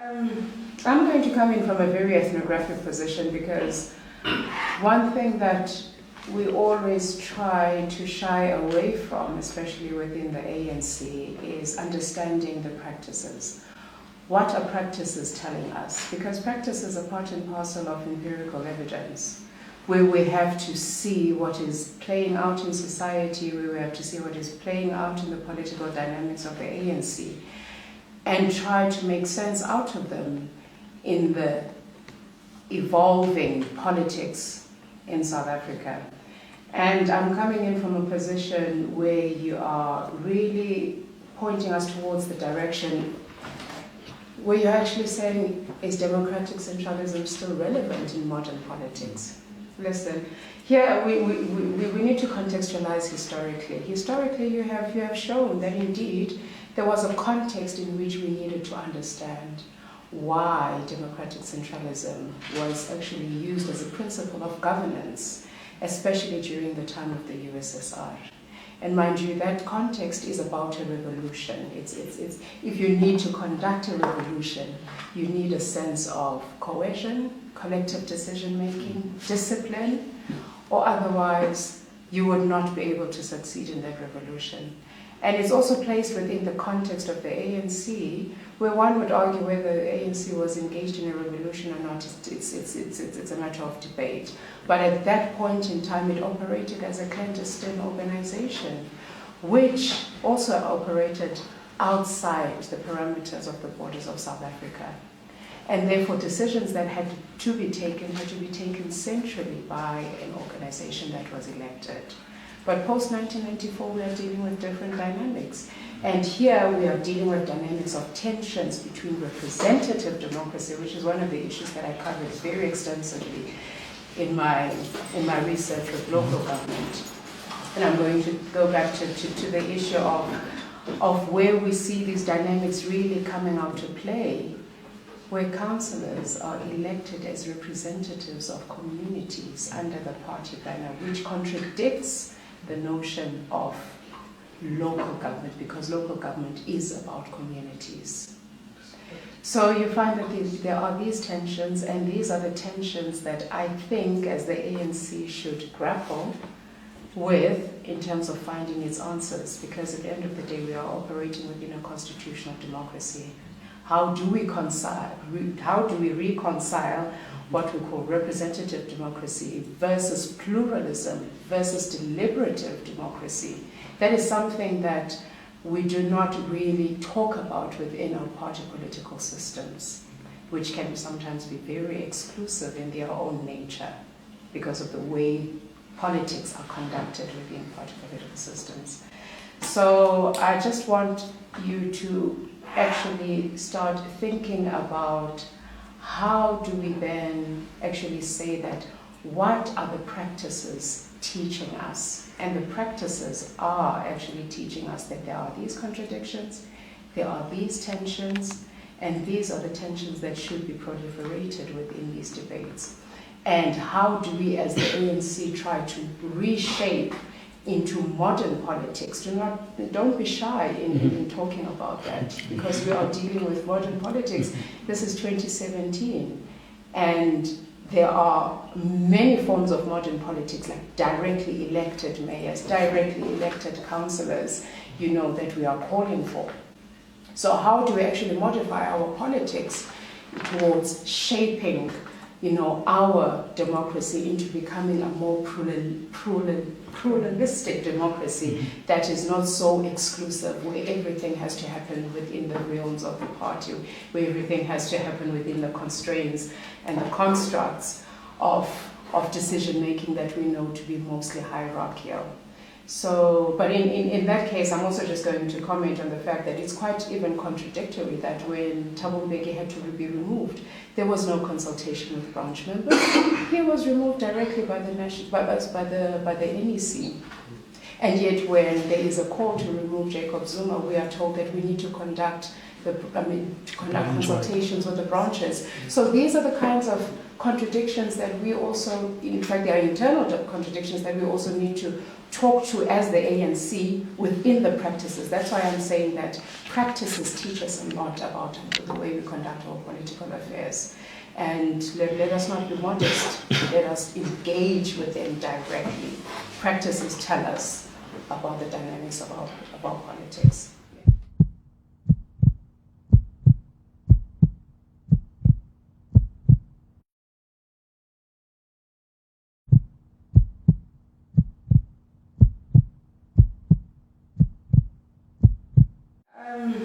I'm going to come in from a very ethnographic position because one thing that we always try to shy away from, especially within the ANC, is understanding the practices. What are practices telling us? Because practices are part and parcel of empirical evidence, where we have to see what is playing out in society, where we have to see what is playing out in the political dynamics of the ANC, and try to make sense out of them in the evolving politics in South Africa. And I'm coming in from a position where you are really pointing us towards the direction where you're actually saying, is democratic centralism still relevant in modern politics? Listen, here we need to contextualize historically. Historically, you have shown that indeed there was a context in which we needed to understand why democratic centralism was actually used as a principle of governance, especially during the time of the USSR. And mind you, that context is about a revolution. It's if you need to conduct a revolution, you need a sense of cohesion, collective decision-making, discipline, or otherwise you would not be able to succeed in that revolution. And it's also placed within the context of the ANC, where one would argue whether the ANC was engaged in a revolution or not. It's a matter of debate. But at that point in time, it operated as a clandestine organization, which also operated outside the parameters of the borders of South Africa. And therefore, decisions that had to be taken centrally by an organization that was elected. But post-1994, we are dealing with different dynamics. And here we are dealing with dynamics of tensions between representative democracy, which is one of the issues that I covered very extensively in my research with local government. And I'm going to go back to the issue of where we see these dynamics really coming out to play, where councillors are elected as representatives of communities under the party banner, which contradicts the notion of local government, because local government is about communities. So you find that there are these tensions, and these are the tensions that I think as the ANC should grapple with in terms of finding its answers, because at the end of the day we are operating within a constitutional democracy. How do we reconcile what we call representative democracy versus pluralism versus deliberative democracy? That is something that we do not really talk about within our party political systems, which can sometimes be very exclusive in their own nature because of the way politics are conducted within party political systems. So I just want you to actually start thinking about how do we then actually say that what are the practices teaching us? And the practices are actually teaching us that there are these contradictions, there are these tensions, and these are the tensions that should be proliferated within these debates. And how do we as the ANC try to reshape into modern politics? Don't be shy in talking about that, because we are dealing with modern politics. This is 2017, and there are many forms of modern politics, like directly elected mayors, directly elected councillors, that we are calling for. So how do we actually modify our politics towards shaping our democracy into becoming a more pluralistic democracy that is not so exclusive, where everything has to happen within the realms of the party, where everything has to happen within the constraints and the constructs of decision-making that we know to be mostly hierarchical. So, but in that case, I'm also just going to comment on the fact that it's quite even contradictory that when Thabo Mbeki had to be removed, there was no consultation with branch members. He was removed directly by the NEC. And yet when there is a call to remove Jacob Zuma, we are told that we need to conduct consultations with the branches. So these are the kinds of contradictions that we also, in fact, there are internal contradictions that we also need to talk to as the ANC within the practices. That's why I'm saying that practices teach us a lot about the way we conduct our political affairs. And let us not be modest, let us engage with them directly. Practices tell us about the dynamics of our politics.